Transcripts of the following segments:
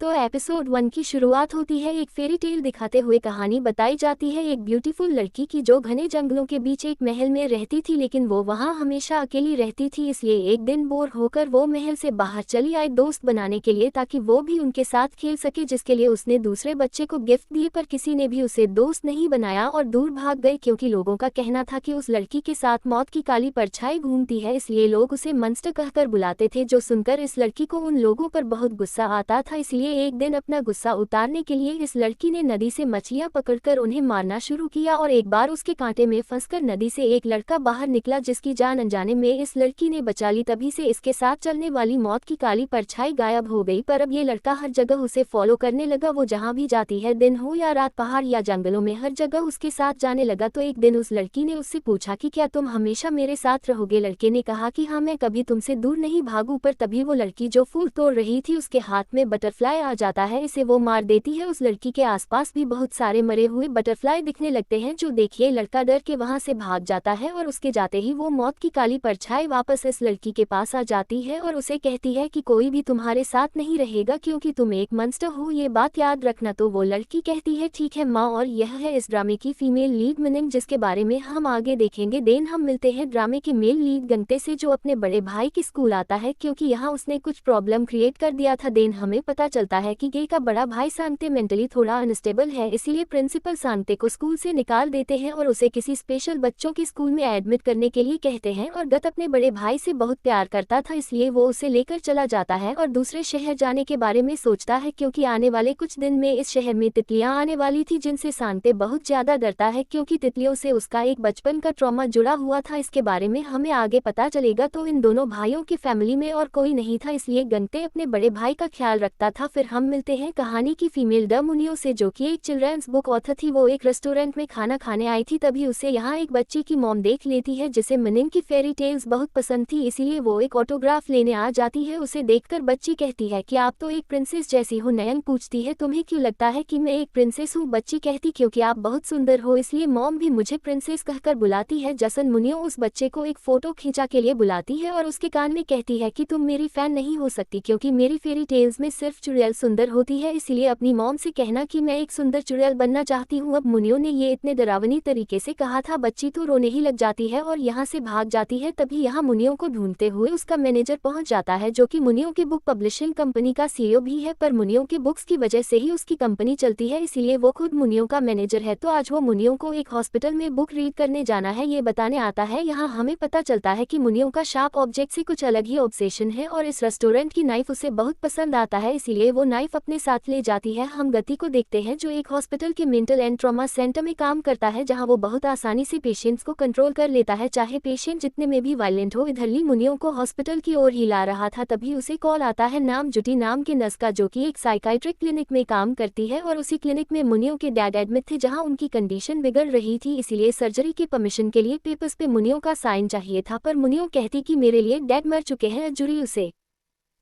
तो एपिसोड 1 की शुरुआत होती है एक फेरी टेल दिखाते हुए। कहानी बताई जाती है एक ब्यूटीफुल लड़की की जो घने जंगलों के बीच एक महल में रहती थी, लेकिन वो वहाँ हमेशा अकेली रहती थी। इसलिए एक दिन बोर होकर वो महल से बाहर चली आई दोस्त बनाने के लिए, ताकि वो भी उनके साथ खेल सके, जिसके लिए उसने दूसरे बच्चे को गिफ्ट दिए। पर किसी ने भी उसे दोस्त नहीं बनाया और दूर भाग गए, क्योंकि लोगों का कहना था कि उस लड़की के साथ मौत की काली परछाई घूमती है। इसलिए लोग उसे मंस्टर कहकर बुलाते थे, जो सुनकर इस लड़की को उन लोगों पर बहुत गुस्सा आता था। इसलिए एक दिन अपना गुस्सा उतारने के लिए इस लड़की ने नदी से मछलियां पकड़कर उन्हें मारना शुरू किया, और एक बार उसके कांटे में फंसकर नदी से एक लड़का बाहर निकला, जिसकी जान अनजाने में इस लड़की ने बचा ली। तभी से इसके साथ चलने वाली मौत की काली परछाई गायब हो गई। पर अब ये लड़का हर जगह उसे फॉलो करने लगा। वो जहाँ भी जाती है, दिन हो या रात, पहाड़ या जंगलों में, हर जगह उसके साथ जाने लगा। तो एक दिन उस लड़की ने उससे पूछा कि क्या तुम हमेशा मेरे साथ रहोगे? लड़के ने कहा कि हाँ, मैं कभी तुमसे दूर नहीं भागू। पर तभी वो लड़की जो फूल तोड़ रही थी, उसके हाथ में बटरफ्लाई आ जाता है, इसे वो मार देती है। उस लड़की के आसपास भी बहुत सारे मरे हुए बटरफ्लाई दिखने लगते हैं, जो देखिए लड़का डर के वहां से भाग जाता है, और उसके जाते ही वो मौत की काली परछाई वापस इस लड़की के पास आ जाती है और उसे कहती है कि कोई भी तुम्हारे साथ नहीं रहेगा, क्योंकि तुम एक मंस्टर हो, ये बात याद रखना। तो वो लड़की कहती है ठीक है माँ। और यह है इस ड्रामे की फीमेल लीड मिनिंग, जिसके बारे में हम आगे देखेंगे। देन हम मिलते हैं ड्रामे के मेल लीड गंते से, जो अपने बड़े भाई के स्कूल आता है, क्योंकि यहाँ उसने कुछ प्रॉब्लम क्रिएट कर दिया था। देन हमें पता चलता है कि गे का बड़ा भाई सांते मेंटली थोड़ा अनस्टेबल है, इसीलिए प्रिंसिपल सांते को स्कूल से निकाल देते हैं और उसे किसी स्पेशल बच्चों के स्कूल में एडमिट करने के लिए कहते हैं। और गत अपने बड़े भाई से बहुत प्यार करता था, इसलिए वो उसे लेकर चला जाता है और दूसरे शहर जाने के बारे में सोचता है, क्योंकि आने वाले कुछ दिन में इस शहर में तितलियां आने वाली थी, जिनसे सांते बहुत ज्यादा डरता है, क्योंकि तितलियों से उसका एक बचपन का ट्रॉमा जुड़ा हुआ था। इसके बारे में हमें आगे पता चलेगा। तो इन दोनों भाइयों की फैमिली में और कोई नहीं था, इसलिए गंते अपने बड़े भाई का ख्याल रखता था। फिर हम मिलते हैं कहानी की फीमेल द मुनियो से, जो कि एक चिल्ड्रंस बुक ऑथर थी। वो एक रेस्टोरेंट में खाना खाने आई थी, तभी उसे यहाँ एक बच्ची की मॉम देख लेती है, जिसे मिनिंग की फेरी टेल्स बहुत पसंद थी, इसीलिए वो एक ऑटोग्राफ लेने आ जाती है। उसे देखकर बच्ची कहती है कि आप तो एक प्रिंसेस जैसी हो। नयन पूछती है तुम्हें क्यों लगता है कि मैं एक प्रिंसेस हूँ? बच्ची कहती क्योंकि आप बहुत सुंदर हो, इसलिए मॉम भी मुझे प्रिंसेस कहकर बुलाती है। जसन मुनियो उस बच्चे को एक फोटो खींचा के लिए बुलाती है और उसके कान में कहती है कि तुम मेरी फैन नहीं हो सकती, क्योंकि मेरी फेरी टेल्स में सिर्फ चुड़ैल सुंदर होती है, इसलिए अपनी मॉम से कहना कि मैं एक सुंदर चुड़ैल बनना चाहती हूँ। अब मुनियो ने ये इतने डरावनी तरीके से कहा था, बच्ची तो रोने ही लग जाती है और यहाँ से भाग जाती है। तभी यहाँ मुनियो को ढूंढते हुए उसका मैनेजर पहुंच जाता है, जो कि मुनियो की बुक पब्लिशिंग कंपनी का सीईओ भी है। पर मुनियो की बुक्स की वजह से ही उसकी कंपनी चलती है, इसीलिए वो खुद मुनियो का मैनेजर है। तो आज वो मुनियो को एक हॉस्पिटल में बुक रीड करने जाना है, ये बताने आता है। यहाँ हमें पता चलता है कि मुनियो का शार्प ऑब्जेक्ट से कुछ अलग ही ऑब्सेशन है, और इस रेस्टोरेंट की नाइफ उसे बहुत पसंद आता है, इसीलिए वो नाइफ अपने साथ ले जाती है। हम गति को देखते हैं, जो एक हॉस्पिटल के मेंटल एंड ट्रॉमा सेंटर में काम करता है, जहां वो बहुत आसानी से पेशेंट्स को कंट्रोल कर लेता है, चाहे पेशेंट जितने में भी वायलेंट हो। इधरली मुनियो को हॉस्पिटल की ओर ही ला रहा था, तभी उसे कॉल आता है नाम जुटी नाम के नर्स का, जो कि एक साइकाइट्रिक क्लिनिक में काम करती है, और उसी क्लिनिक में मुनियो के डैड एडमिट थे, जहाँ उनकी कंडीशन बिगड़ रही थी, इसीलिए सर्जरी के परमिशन के लिए पेपर्स पे मुनियो का साइन चाहिए था। पर मुनियो कहती कि मेरे लिए डैड मर चुके हैं। जुरी उसे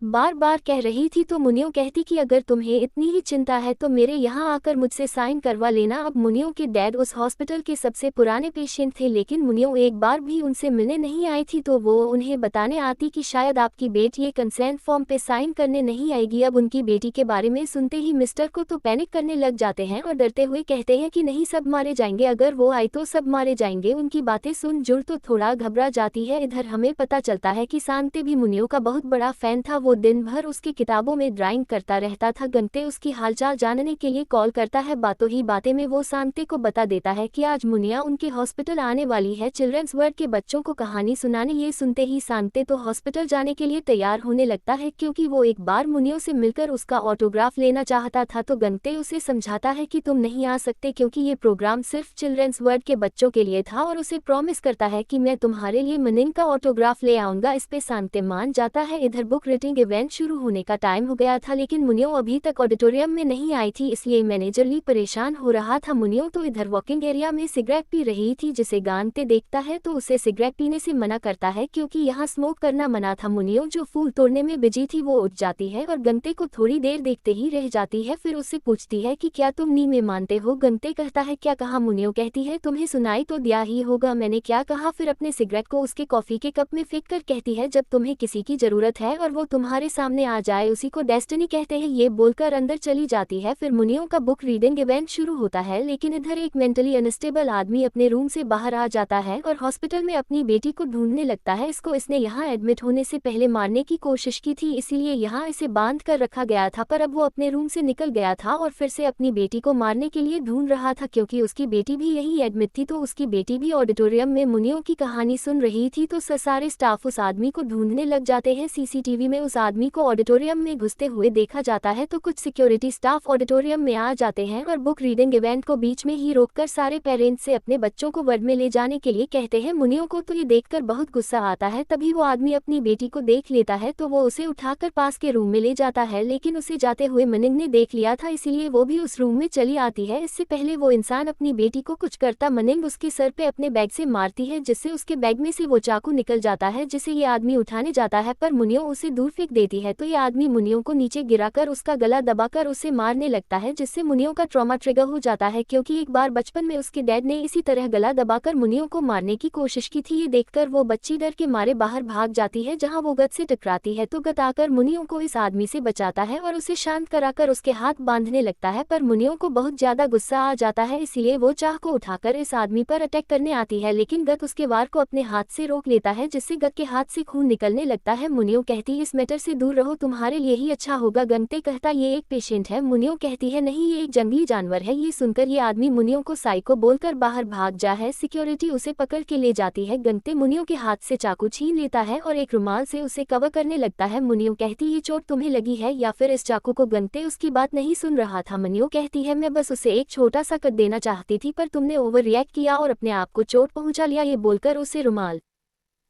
बार बार कह रही थी, तो मुनियो कहती कि अगर तुम्हें इतनी ही चिंता है तो मेरे यहाँ आकर मुझसे साइन करवा लेना। अब मुनियो के डैड उस हॉस्पिटल के सबसे पुराने पेशेंट थे, लेकिन मुनियो एक बार भी उनसे मिलने नहीं आई थी, तो वो उन्हें बताने आती कि शायद आपकी बेटी कंसेंट फॉर्म पे साइन करने नहीं आएगी। अब उनकी बेटी के बारे में सुनते ही मिस्टर को तो पैनिक करने लग जाते हैं और डरते हुए कहते हैं कि नहीं, सब मारे जाएंगे, अगर वो आई तो सब मारे जाएंगे। उनकी बातें सुन जुड़ तो थोड़ा घबरा जाती है। इधर हमें पता चलता है कि सांते भी मुनियो का बहुत बड़ा फैन था, वो दिन भर उसकी किताबों में ड्राइंग करता रहता था। गंते उसकी हालचाल जानने के लिए कॉल करता है। बातों ही बातें में वो सांते को बता देता है कि आज मुनिया उनके हॉस्पिटल आने वाली है चिल्ड्रंस वर्ड के बच्चों को कहानी सुनाने। ये सुनते ही सांते तो हॉस्पिटल जाने के लिए तैयार होने लगता है, क्योंकि वो एक बार मुनियो से मिलकर उसका ऑटोग्राफ लेना चाहता था। तो गंते उसे समझाता है कि तुम नहीं आ सकते, क्योंकि ये प्रोग्राम सिर्फ चिल्ड्रंस वर्ड के बच्चों के लिए था, और उसे प्रॉमिस करता है कि मैं तुम्हारे लिए मिनिंग का ऑटोग्राफ ले आऊंगा। इस पे सांते मान जाता है। इधर बुक रीडिंग इवेंट शुरू होने का टाइम हो गया था, लेकिन मुनियो अभी तक ऑडिटोरियम में नहीं आई थी, इसलिए मैनेजर ली परेशान हो रहा था। मुनियो तो इधर वॉकिंग एरिया में सिगरेट पी रही थी, जिसे गांते देखता है तो उसे सिगरेट पीने से मना करता है, क्योंकि यहाँ स्मोक करना मना था। मुनियो जो फूल तोड़ने में बिजी थी वो उठ जाती है और गंते को थोड़ी देर देखते ही रह जाती है। फिर उससे पूछती है कि क्या तुम नी में मानते हो? गंते कहता है क्या कहा? मुनियो कहती है तुम्हें सुनाई तो दिया ही होगा मैंने क्या कहा। फिर अपने सिगरेट को उसके कॉफी के कप में फेंक कर कहती है जब तुम्हें किसी की जरूरत है और वो तुम्हारे तुम्हारे सामने आ जाए उसी को डेस्टिनी कहते हैं, ये बोलकर अंदर चली जाती है। फिर मुनियों का बुक रीडिंग इवेंट शुरू होता है, लेकिन इधर एक मेंटली अनस्टेबल आदमी अपने रूम से बाहर आ जाता है और हॉस्पिटल में अपनी बेटी को ढूंढने लगता है। इसने यहाँ एडमिट होने से पहले मारने की कोशिश की थी, इसीलिए यहाँ इसे बांध कर रखा गया था, पर अब वो अपने रूम से निकल गया था और फिर से अपनी बेटी को मारने के लिए ढूंढ रहा था। क्योंकि उसकी बेटी भी यही एडमिट थी, तो उसकी बेटी भी ऑडिटोरियम में मुनियों की कहानी सुन रही थी। तो सारे स्टाफ उस आदमी को ढूंढने लग जाते हैं। सीसीटीवी में उस आदमी को ऑडिटोरियम में घुसते हुए देखा जाता है, तो कुछ सिक्योरिटी स्टाफ ऑडिटोरियम में आ जाते हैं और बुक रीडिंग इवेंट को बीच में ही रोककर सारे पेरेंट्स से अपने बच्चों को वर्ड में ले जाने के लिए कहते हैं। मुनियों को तो ये देखकर बहुत गुस्सा आता है। तभी वो आदमी अपनी बेटी को देख लेता है, तो वो उसे उठाकर पास के रूम में ले जाता है, लेकिन उसे जाते हुए मनिंग ने देख लिया था, इसीलिए वो भी उस रूम में चली आती है। इससे पहले वो इंसान अपनी बेटी को कुछ करता, मनिंग उसके सर पे अपने बैग से मारती है, जिससे उसके बैग में से वो चाकू निकल जाता है, जिसे ये आदमी उठाने जाता है, पर मुनियों उसे दूर फेंक देती है। तो ये आदमी मुनियों को नीचे गिराकर उसका गला दबाकर उसे मारने लगता है, जिससे मुनियों का ट्रॉमा ट्रिगर हो जाता है, क्योंकि एक बार बचपन में उसके डैड ने इसी तरह गला दबाकर मुनियों को मारने की कोशिश की थी। ये देखकर वो बच्ची डर के मारे बाहर भाग जाती है, जहां वो गत से टकराती है। तो गत आकर मुनियों को इस आदमी से बचाता है और उसे शांत कराकर उसके हाथ बांधने लगता है, पर मुनियों को बहुत ज्यादा गुस्सा आ जाता है, इसलिए वो चाह को उठाकर इस आदमी पर अटैक करने आती है, लेकिन गत उसके वार को अपने हाथ से रोक लेता है, जिससे गत के हाथ से खून निकलने लगता है। मुनियों कहती इस मैटर से दूर रहो, तुम्हारे लिए ही अच्छा होगा। गंते कहता ये एक पेशेंट है। मुनियों कहती है नहीं, ये एक जंगली जानवर है। ये सुनकर ये आदमी मुनियों को साइको बोलकर बाहर भाग जा है। सिक्योरिटी उसे पकड़ के ले जाती है। गंते मुनियों के हाथ से चाकू छीन लेता है और एक रुमाल से उसे कवर करने लगता है। मुनियों कहती ये चोट तुम्हें लगी है या फिर इस चाकू को? गंते उसकी बात नहीं सुन रहा था। मुनियों कहती है मैं बस उसे एक छोटा सा कट देना चाहती थी, पर तुमने ओवर रिएक्ट किया और अपने आप को चोट पहुंचा लिया। ये बोलकर उसे रुमाल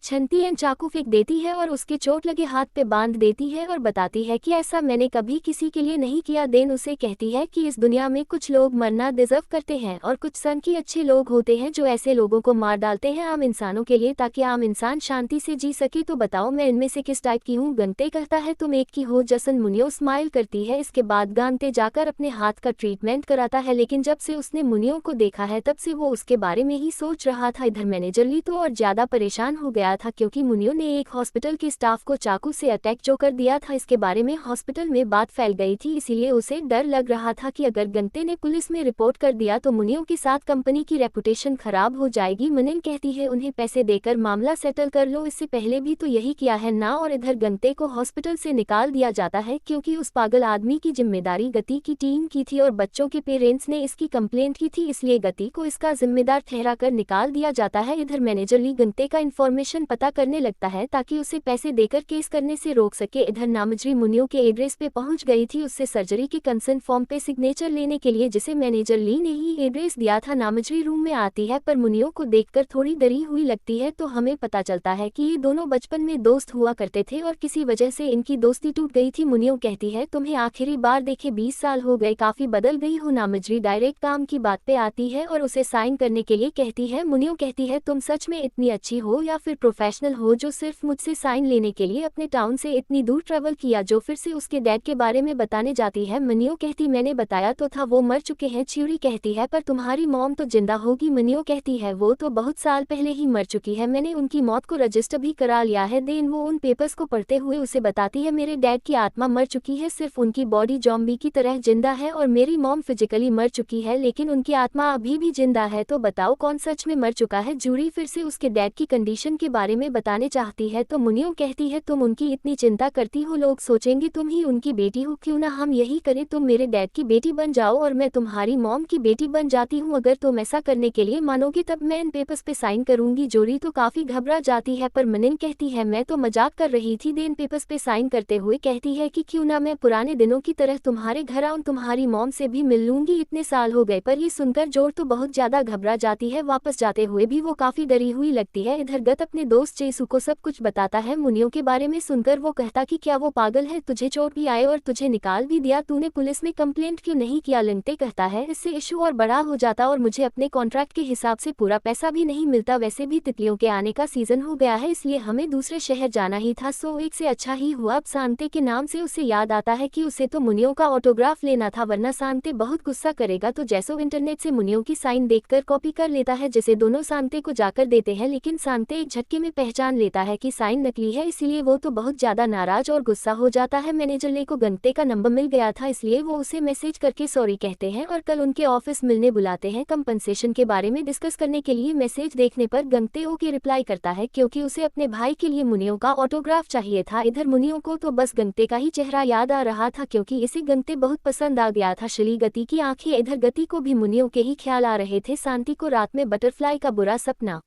छनती है, चाकू फेंक देती है और उसके चोट लगे हाथ पे बांध देती है और बताती है कि ऐसा मैंने कभी किसी के लिए नहीं किया। देन उसे कहती है कि इस दुनिया में कुछ लोग मरना डिजर्व करते हैं और कुछ सन की अच्छे लोग होते हैं जो ऐसे लोगों को मार डालते हैं आम इंसानों के लिए, ताकि आम इंसान शांति से जी सके। तो बताओ मैं इनमें से किस टाइप की हूँ? गंते कहता है तुम एक की हो जसन। मुनियो स्माइल करती है। इसके बाद गांते जाकर अपने हाथ का ट्रीटमेंट कराता है, लेकिन जब से उसने मुनियो को देखा है तब से वो उसके बारे में ही सोच रहा था। इधर मैनेजर ली तो और ज्यादा परेशान हो गया था, क्योंकि मुनियो ने एक हॉस्पिटल के स्टाफ को चाकू से अटैक जो कर दिया था। इसके बारे में हॉस्पिटल में बात फैल गई थी, इसीलिए उसे डर लग रहा था कि अगर गंते ने पुलिस में रिपोर्ट कर दिया तो मुनियो के साथ कंपनी की रेपुटेशन खराब हो जाएगी। मुनिन कहती है उन्हें पैसे देकर मामला सेटल कर लो, इससे पहले भी तो यही किया है ना। और इधर गंते को हॉस्पिटल से निकाल दिया जाता है, क्योंकि उस पागल आदमी की जिम्मेदारी गति की टीम की थी और बच्चों के पेरेंट्स ने इसकी कंप्लेंट की थी, इसलिए गति को इसका जिम्मेदार ठहरा कर निकाल दिया जाता है। इधर मैनेजर ली गंते का इन्फॉर्मेशन पता करने लगता है ताकि उसे पैसे देकर केस करने से रोक सके। इधर नामजरी मुनियो के एड्रेस पे पहुंच गई थी उससे सर्जरी के कंसर्न फॉर्म पे सिग्नेचर लेने के लिए, जिसे मैनेजर ली ने ही एड्रेस दिया था। नामजरी रूम में आती है पर मुनियो को देखकर थोड़ी डरी हुई लगती है, तो हमें पता चलता है कि ये दोनों बचपन में दोस्त हुआ करते थे और किसी वजह से इनकी दोस्ती टूट गई थी। मुनियो कहती है तुम्हें आखिरी बार देखे 20 साल हो गए, काफी बदल गई हो। नामजरी डायरेक्ट काम की बात पे आती है और उसे साइन करने के लिए कहती है। मुनियो कहती है तुम सच में इतनी अच्छी हो या फिर प्रोफेशनल हो जो सिर्फ मुझसे साइन लेने के लिए अपने टाउन से इतनी दूर ट्रेवल किया। जो फिर से उसके डैड के बारे में बताने जाती है। मुनियो कहती मैंने बताया तो था वो मर चुके हैं। च्यूरी कहती है पर तुम्हारी मॉम तो जिंदा होगी। मुनियो कहती है वो तो बहुत साल पहले ही मर चुकी है, मैंने उनकी मौत को रजिस्टर भी करा लिया है। देन वो उन पेपर्स को पढ़ते हुए उसे बताती है मेरे डैड की आत्मा मर चुकी है, सिर्फ उनकी बॉडी जॉम्बी की तरह जिंदा है, और मेरी मॉम फिजिकली मर चुकी है लेकिन उनकी आत्मा अभी भी जिंदा है। तो बताओ कौन सच में मर चुका है? जूरी फिर से उसके डैड की कंडीशन के बारे में बताने चाहती है, तो मुनियो कहती है तुम उनकी इतनी चिंता करती हो, लोग सोचेंगे तुम ही उनकी बेटी हो, क्यों ना हम यही करें, तुम मेरे डैड की बेटी बन जाओ और मैं तुम्हारी मॉम की बेटी बन जाती हूँ। अगर तुम ऐसा करने के लिए मानोगे तब मैं इन पेपर्स पे साइन करूंगी। जोरी तो काफी घबरा जाती है पर मुनिन कहती है मैं तो मजाक कर रही थी। देन पेपर्स पे साइन करते हुए कहती है कि क्यों ना मैं पुराने दिनों की तरह तुम्हारे घर आऊं, तुम्हारी मॉम से भी मिल लूंगी, इतने साल हो गए। पर ये सुनकर जोर तो बहुत ज्यादा घबरा जाती है, वापस जाते हुए भी वो काफी डरी हुई लगती है। इधर गत अपने दोस्त चेसू को सब कुछ बताता है। मुनियो के बारे में सुनकर वो कहता कि क्या वो पागल है, तुझे चोट भी आए और तुझे निकाल भी दिया, तूने पुलिस में कंप्लेंट क्यों नहीं किया? लिंटे कहता है इससे इशू और बड़ा हो जाता और मुझे अपने कॉन्ट्रैक्ट के हिसाब से पूरा पैसा भी नहीं मिलता। वैसे भी तितलियों के आने का सीजन हो गया है, इसलिए हमें दूसरे शहर जाना ही था, सो एक से अच्छा ही हुआ। अब सांते के नाम से उसे याद आता है कि उसे तो मुनियो का ऑटोग्राफ लेना था, वरना सांते बहुत गुस्सा करेगा। तो जैसो इंटरनेट से मुनियो की साइन देखकर कॉपी कर लेता है, जिसे दोनों सांते को जाकर देते हैं, लेकिन सांते एक झटके झटके में पहचान लेता है कि साइन नकली है, इसलिए वो तो बहुत ज्यादा नाराज और गुस्सा हो जाता है। मैनेजर ले को गंते का नंबर मिल गया था, इसलिए वो उसे मैसेज करके सॉरी कहते हैं और कल उनके ऑफिस मिलने बुलाते हैं कंपनसेशन के बारे में डिस्कस करने के लिए। मैसेज देखने पर गंते ओके रिप्लाई करता है क्योंकि उसे अपने भाई के लिए मुनियो का ऑटोग्राफ चाहिए था। इधर मुनियो को तो बस गंते का ही चेहरा याद आ रहा था क्योंकि इसे गंते बहुत पसंद आ गया था। शली गति की आंखें, इधर गति को भी मुनियो के ही ख्याल आ रहे थे। शांति को रात में बटरफ्लाई का बुरा सपना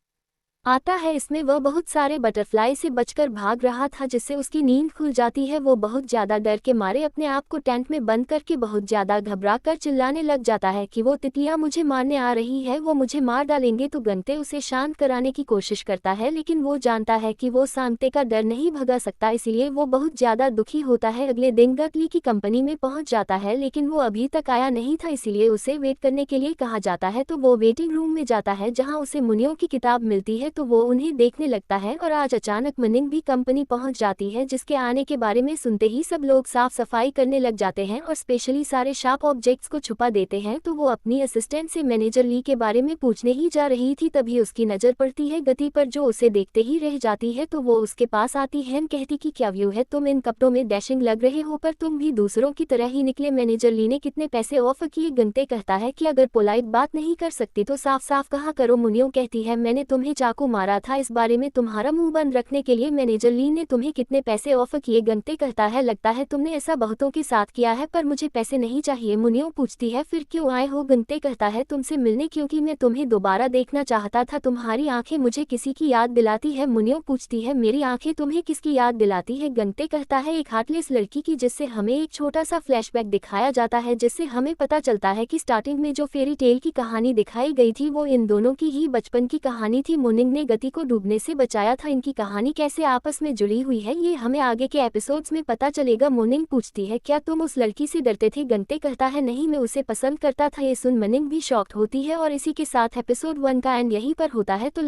आता है, इसमें वह बहुत सारे बटरफ्लाई से बचकर भाग रहा था जिससे उसकी नींद खुल जाती है। वो बहुत ज्यादा डर के मारे अपने आप को टेंट में बंद करके बहुत ज्यादा घबरा कर चिल्लाने लग जाता है कि वो तितलियां मुझे मारने आ रही है, वो मुझे मार डालेंगे। तो गंते उसे शांत कराने की कोशिश करता है लेकिन वो जानता है कि वो शांति का डर नहीं भगा सकता, इसलिए वो बहुत ज्यादा दुखी होता है। अगले दिन गतली की कंपनी में पहुंच जाता है लेकिन वो अभी तक आया नहीं था, इसीलिए उसे वेट करने के लिए कहा जाता है। तो वो वेटिंग रूम में जाता है जहाँ उसे मुनियो की किताब मिलती है, तो वो उन्हें देखने लगता है। और आज अचानक मनिंग भी कंपनी पहुंच जाती है, जिसके आने के बारे में सुनते ही सब लोग साफ सफाई करने लग जाते हैं और स्पेशली सारे शार्प ऑब्जेक्ट्स को छुपा देते हैं। तो वो अपनी असिस्टेंट से मैनेजर ली के बारे में पूछने ही जा रही थी, तभी उसकी नजर पड़ती है गति पर जो उसे देखते ही रह जाती है। तो वो उसके पास आती है, कहती कि क्या व्यू है, तुम इन कपड़ों में डैशिंग लग रहे हो पर तुम भी दूसरों की तरह ही निकले। मैनेजर ली ने कितने पैसे ऑफर किए? गंते कहता है कि अगर पोलाइट बात नहीं कर सकती तो साफ साफ कहा करो। मुनियो कहती है मैंने तुम्हें चाकू मारा था, इस बारे में तुम्हारा मुंह बंद रखने के लिए मैनेजर ली ने तुम्हें कितने पैसे ऑफर किए? गंते कहता है लगता है तुमने ऐसा बहुतों के साथ किया है पर मुझे पैसे नहीं चाहिए। मुनियो पूछती है फिर क्यों आए हो? गंते कहता है तुमसे मिलने, क्योंकि मैं तुम्हें दोबारा देखना चाहता था, तुम्हारी आंखें मुझे किसी की याद दिलाती है। मुनियो पूछती है मेरी आंखें तुम्हें किसकी याद दिलाती है? गंते कहता है एक हार्टलेस लड़की की, जिससे हमें एक छोटा सा फ्लैशबैक दिखाया जाता है जिससे हमें पता चलता है कि स्टार्टिंग में जो फेरी टेल की कहानी दिखाई गई थी वो इन दोनों की ही बचपन की कहानी थी। मुनिंग ने गति को डूबने से बचाया था, इनकी कहानी कैसे आपस में जुड़ी हुई है ये हमें आगे के एपिसोड्स में पता चलेगा। मुनिंग पूछती है क्या तुम उस लड़की से डरते थे? गंते कहता है नहीं, मैं उसे पसंद करता था। ये सुन मुनिंग भी शॉक्ड होती है और इसी के साथ एपिसोड 1 का एंड यहीं पर होता है। तो